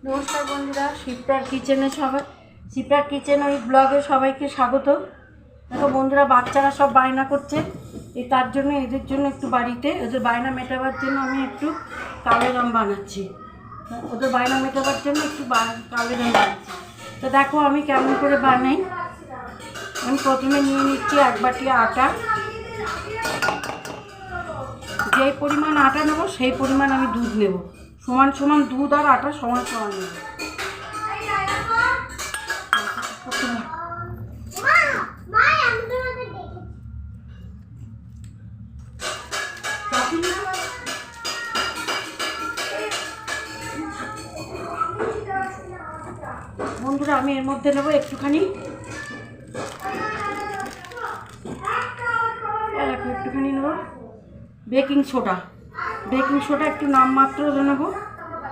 নমস্কার বন্ধুরা, শিপ্রার কিচেনে শিপ্রার কিচেন ওই ব্লগে সবাইকে স্বাগত। দেখো বন্ধুরা, বাচ্চারা সব বায়না করছে, তার জন্য এদের জন্য একটু বাড়িতে ওদের বায়না মেটাবার জন্য আমি একটু কালের আম বানাচ্ছি। ওদের বায়না মেটাবার জন্য একটু কালের আম বানাচ্ছি। তো দেখো আমি কেমন করে বানাই। আমি প্রথমে নিয়ে নিচ্ছি 1 বাটি আটা। যেই পরিমাণ আটা নেবো সেই পরিমাণ আমি দুধ নেব। সমান সমান দুধ আর আটা সমান সমান নেব। বন্ধুরা, আমি এর মধ্যে নেব একটুখানি নেব বেকিং সোডা। বেকিং সোডা একটু নামমাত্র নেব,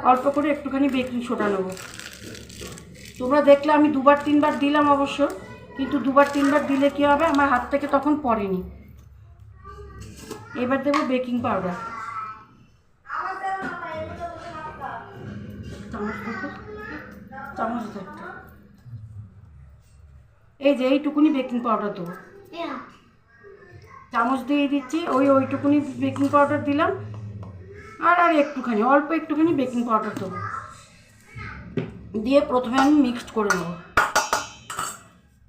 অল্প করে একটুখানি বেকিং সোডা নেব। তোমরা দেখলে আমি 2 বার 3 বার দিলাম অবশ্য, কিন্তু 2 বার 3 বার দিলে কী হবে, আমার হাত থেকে তখন পড়েনি। এবার দেবো বেকিং পাউডার। চামচ একটা, এই যে এইটুকুনি বেকিং পাউডার দেবো। চামচ দিয়ে দিচ্ছি, ওইটুকুনি বেকিং পাউডার দিলাম। আর একটুখানি অল্প একটুখানি বেকিং পাউডার দেবো। দিয়ে প্রথমে আমি মিক্সড করে নেব।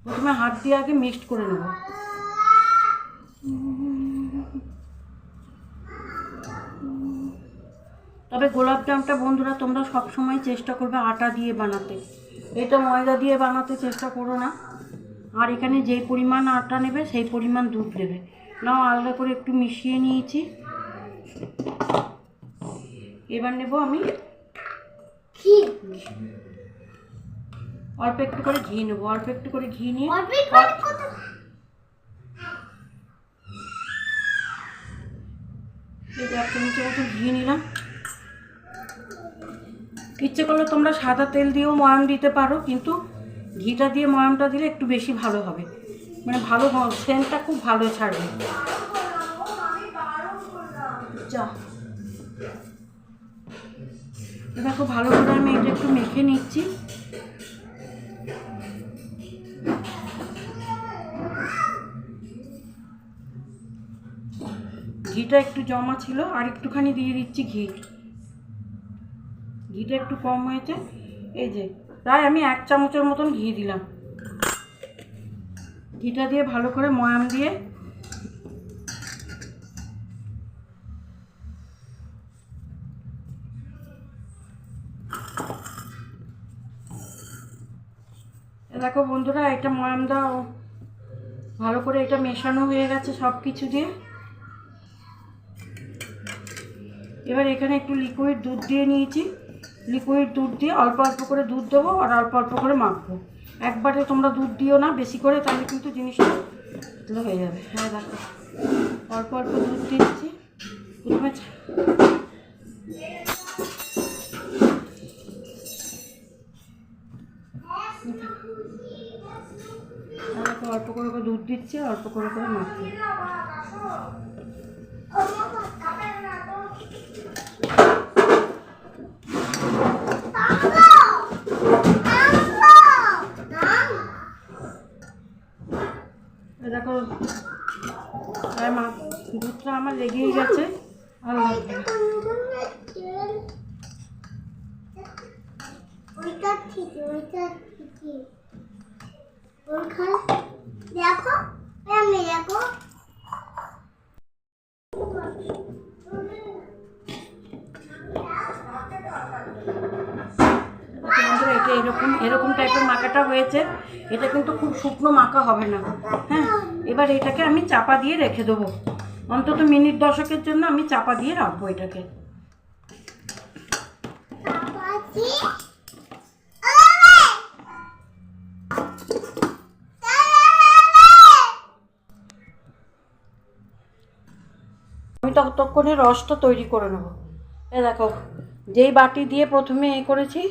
প্রথমে হাত দিয়ে আগে মিক্সড করে নেব। তবে গোলাপ জামটা বন্ধুরা তোমরা সবসময় চেষ্টা করবে আটা দিয়ে বানাতে, এটা ময়দা দিয়ে বানাতে চেষ্টা করো না। আর এখানে যেই পরিমাণ আটা নেবে সেই পরিমাণ দুধ দেবে। নাও আলাদা করে একটু মিশিয়ে নিয়েছি। এবার নেব আমি অল্প একটু করে ঘি নেবো। অল্প একটু করে ঘি নিয়ে এই 1 চামচের মতো ঘি নিলাম। ইচ্ছে করলে তোমরা সাদা তেল দিয়েও ময়াম দিতে পারো, কিন্তু ঘিটা দিয়ে ময়ামটা দিলে একটু বেশি ভালো হবে, মানে ভালো সেন্টটা খুব ভালো ছাড়বে। যা দেখো ভালো করে আমি এটা একটু মেখে নিচ্ছি। ঘিটা একটু জমা ছিল, আর একটুখানি দিয়ে দিচ্ছি ঘি। ঘিটা একটু কম হয়েছে, এই যে প্রায় আমি 1 চামচের মতন ঘি দিলাম। ঘিটা দিয়ে ভালো করে ময়াম দিয়ে দেখো বন্ধুরা, এটা ময়াম দাও ভালো করে, এটা মেশানো হয়ে গেছে সব কিছু দিয়ে। এবার এখানে একটু লিকুইড দুধ দিয়ে নিয়েছি। লিকুইড দুধ দিয়ে অল্প অল্প করে দুধ দেবো আর অল্প অল্প করে মাখবো। একবারে তোমরা দুধ দিও না বেশি করে, তাহলে কিন্তু জিনিসটা হয়ে যাবে। হ্যাঁ দেখো, অল্প অল্প দুধ দিচ্ছি। প্রথমে অল্প করে দুধ দিচ্ছি, অল্প করে মাখবো। দেখো দুধটা আমার লেগেই গেছে। আর এটা এরকম টাইপের মাখাটা হয়েছে। এটা কিন্তু খুব শুকনো মাখা হবে না। হ্যাঁ, এবার এটাকে আমি চাপা দিয়ে রেখে দেবো। অন্তত মিনিট 10-এর জন্য আমি চাপা দিয়ে রাখবো এটাকে। আমি ততক্ষণে রসটা তৈরি করে নেবো। এ দেখো, যেই বাটি দিয়ে প্রথমে করেছি,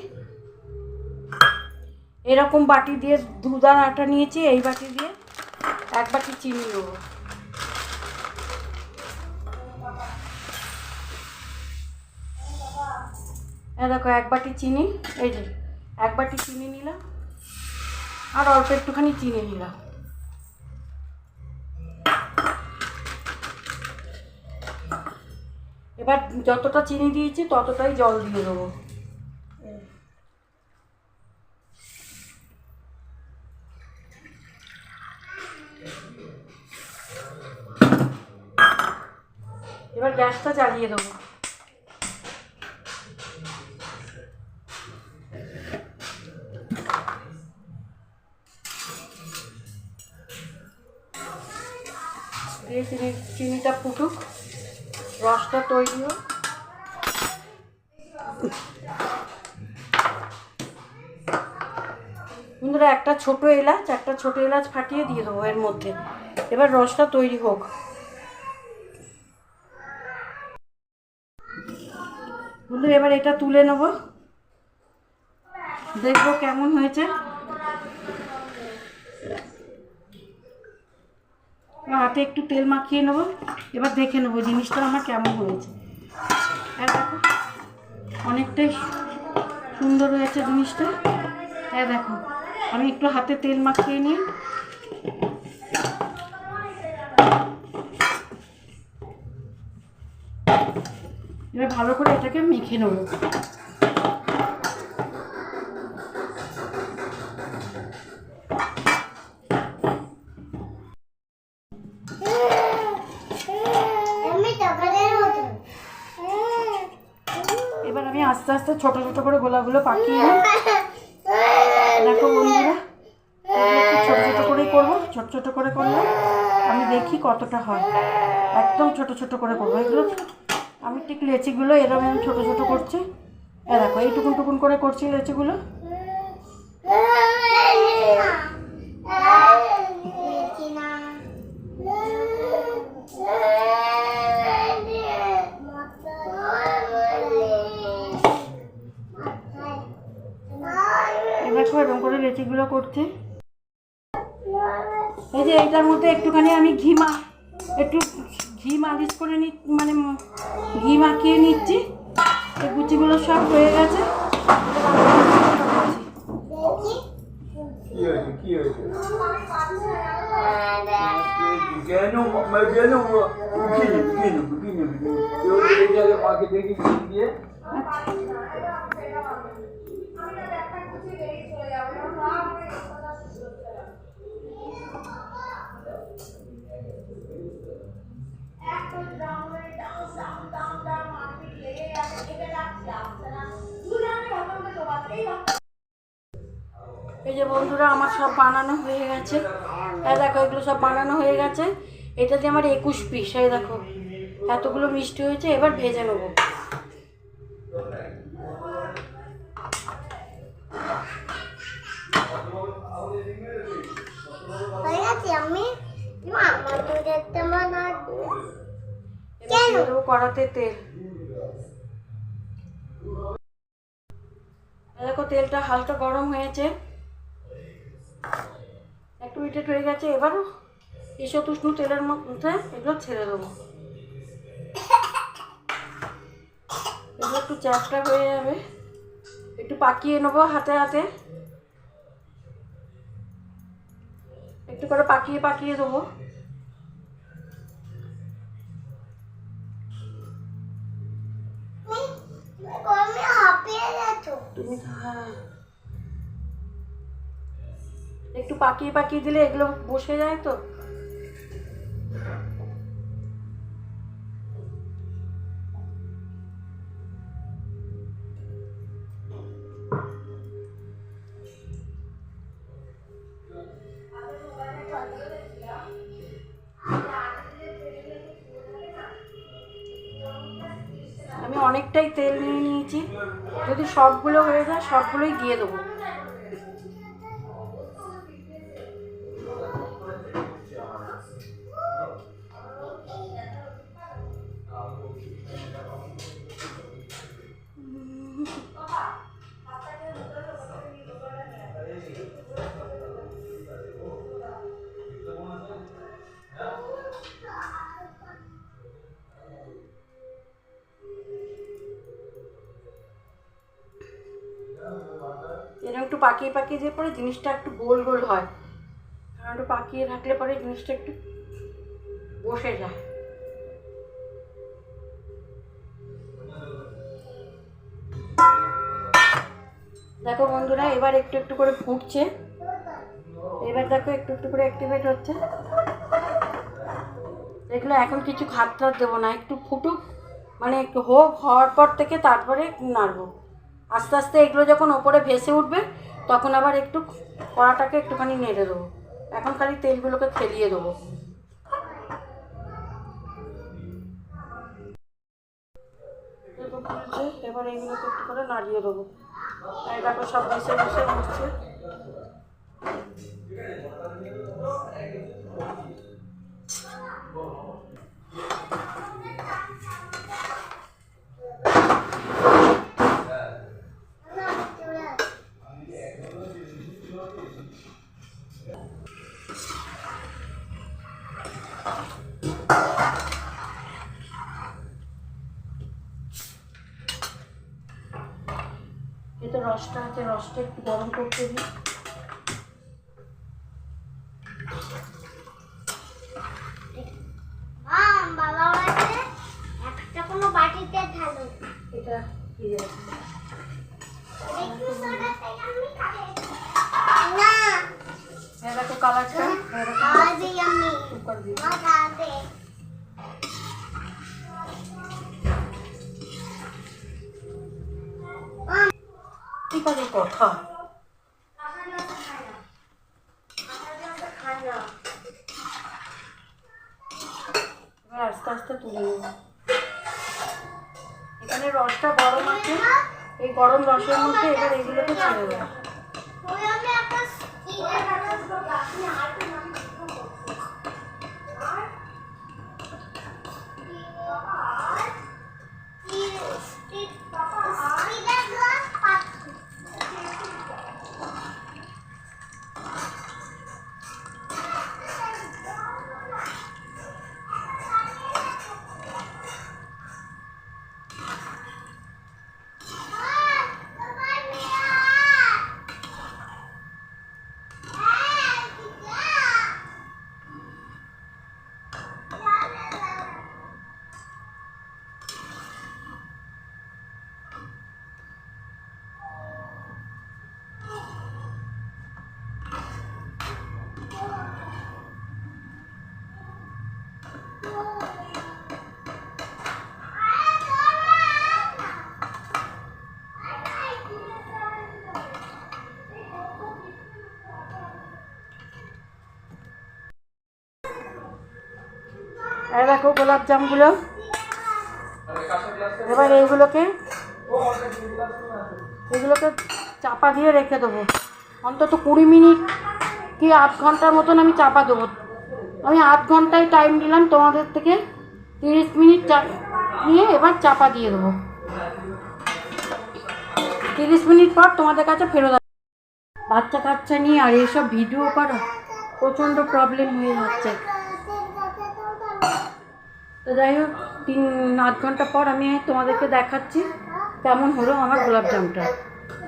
এরকম বাটি দিয়ে দুধ আর আটা নিয়েছি। এই বাটি দিয়ে 1 বাটি চিনি নেবো। দেখো 1 বাটি চিনি, এই যে 1 বাটি চিনি নিলাম, আর অল্প একটুখানি চিনি নিলাম। এবার যতটা চিনি দিয়েছি ততটাই জল দিয়ে দেবো। এবার গ্যাসটা জ্বালিয়ে দেবো। দিয়ে চিনিটা ফুটুক, রসটা তৈরি হোক। বন্ধুরা একটা ছোট এলাচ ফাটিয়ে দিয়ে দেবো এর মধ্যে। এবার রসটা তৈরি হোক। বন্ধুরা এবার এটা তুলে নেব, দেখবো কেমন হয়েছে। হাতে একটু তেল মাখিয়ে নেবো, এবার দেখে নেবো জিনিসটা আমার কেমন হয়েছে। আর দেখো অনেকটাই সুন্দর হয়েছে জিনিসটা। হ্যাঁ দেখো আমি একটু হাতে তেল মাখিয়ে নিই। এবার ভালো করে এটাকে মেখে নেব। এবার আমি আস্তে আস্তে ছোট ছোট করে গোলাগুলো পাকিয়ে নিই। দেখো বন্ধুরা ছোট ছোট করেই করবো, ছোট ছোট করে করলে আমি দেখি কতটা হয়। একদম ছোট ছোট করে করবো এগুলো। আমি ঠিক লেচিগুলো এরকম ছোট ছোট করছি। দেখো এইটুকুন টুকুন করে করছি লেচিগুলো। দেখো এরকম করে লেচিগুলো করছি। এই যে এইটার মধ্যে একটুখানি আমি একটু ঘি মালিশ করে মানে ঘি মাখিয়ে নিচ্ছি। এই গুচিগুলো সব হয়ে গেছে। এই যে বন্ধুরা আমার সব বানানো হয়ে গেছে। দেখো এগুলো সব বানানো হয়ে গেছে। এটা দিয়ে আমার 21 পিস। এই দেখো এতগুলো মিষ্টি হয়েছে। এবার ভেজে নেবো। কড়াতে তেল। দেখো তেলটা হালকা গরম হয়েছে, একটু হিটেড হয়ে গেছে। এবার ঈষৎ উষ্ণ তেলের মধ্যে এগুলো ছেড়ে দেবো। এগুলো একটু চ্যাপটা হয়ে যাবে, একটু পাকিয়ে নেবো হাতে হাতে। একটু করে পাকিয়ে পাকিয়ে দেবো। হ্যাঁ একটু পাকিয়ে পাকিয়ে দিলে এগুলো বসে যায় তো। আমি অনেকটাই তেল নিয়ে নিয়েছি, যদি সবগুলো হয়ে যায় সবগুলোই দিয়ে দেবো। পাকিয়ে পাকিয়ে যে পরে জিনিসটা একটু গোল গোল হয়, আর একটু পাকিয়ে রাখলে পরে জিনিসটা একটু বসে যায়। দেখো বন্ধুরা, এবার একটু একটু করে ফুটছে, এবার দেখো একটু একটু করে অ্যাক্টিভেট হচ্ছে। এগুলো এখন কিছু খাত দেবো না, একটু ফুটুক, মানে একটু হোক, হওয়ার পর থেকে তারপরে নাড়বো। আস্তে আস্তে এগুলো যখন ওপরে ভেসে উঠবে তখন আবার একটু কড়াটাকে একটুখানি নেড়ে দেবো। এখন খালি তেলগুলোকে খেলিয়ে দেবো। এবার এইগুলোকে একটু করে নাড়িয়ে দেবো। এই দেখো সব ভেসে ভেসে উঠছে। এতে রসটা আছে, রসটা একটু গরম করতে দিই। একটা কোনো বাটিতে ঢালো। এটা কি রে? না দেখো কালারটা, আজই আমি কুকার দিয়ে মাথাতে ঠিক আছে কথা। এবার আস্তে আস্তে তুলে নেব। এখানে রসটা গরম আছে, এই গরম রসের মধ্যে এবার এগুলোকে ছেড়ে দেবো। এই দেখো গোলাপ জামগুলো, এবার এইগুলোকে চাপা দিয়ে রেখে দেবো অন্তত 20 মিনিট কি আধ ঘন্টার মতন আমি চাপা দেবো। আমি আধ ঘন্টায় টাইম দিলাম তোমাদের থেকে, 30 মিনিট নিয়ে এবার চাপা দিয়ে দেবো। 30 মিনিট পর তোমাদের কাছে ফেরত আসবো। বাচ্চা কাচ্চা নিয়ে আর এইসব ভিডিও করা প্রচণ্ড প্রবলেম হয়ে যাচ্ছে। তো যাই হোক, আধ ঘন্টা পর আমি তোমাদেরকে দেখাচ্ছি কেমন হলো আমার গোলাপ জামটা।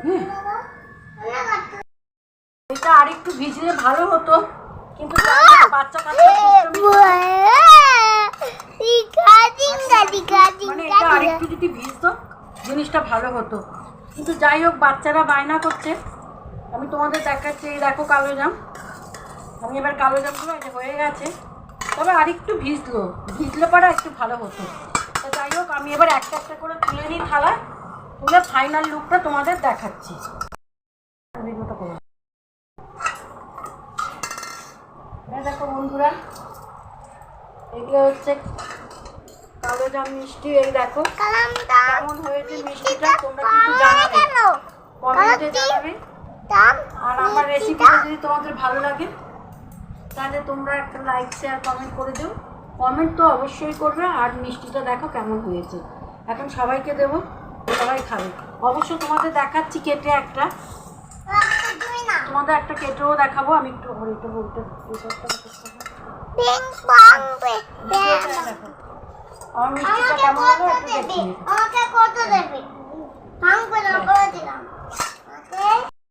হ্যাঁ, এটা আর একটু ভিজলে ভালো হতো, কিন্তু বাচ্চা কাচ্চা মানে এটা আর একটু যদি ভিজতো জিনিসটা ভালো হতো, কিন্তু যাই হোক বাচ্চারা বায়না করছে। আমি তোমাদের দেখাচ্ছি, এই দেখো কালো জাম। আমি এবার কালো জামগুলো এটা হয়ে গেছে, তবে আর একটু ভিজলে পরে একটু ভালো হতো। তো যাই হোক, আমি এবার একটা একটা করে তুলে নিই থালা, তুলে ফাইনাল লুকটা তোমাদের দেখাচ্ছি। দেখো বন্ধুরা, এগুলো হচ্ছে কালো জাম মিষ্টি। এই দেখো কেমন হয়েছে মিষ্টিটা, তোমরা কিন্তু জানাবে, কমেন্টে জানাবে। আর আমার রেসিপিটা যদি তোমাদের ভালো লাগে তাহলে তোমরা একটা লাইক শেয়ার কমেন্ট করে দিও। কমেন্ট তো অবশ্যই করবে। আর মিষ্টিটা দেখো কেমন হয়েছে, এখন সবাইকে দেবো, সবাই খাবে। অবশ্য তোমাদের দেখাচ্ছি কেটে একটা, তোমাদের একটা কেটেও দেখাবো। আমি একটু এটা বলতে আমার মিষ্টিটা কেমন হলো একটু দেখিয়ে।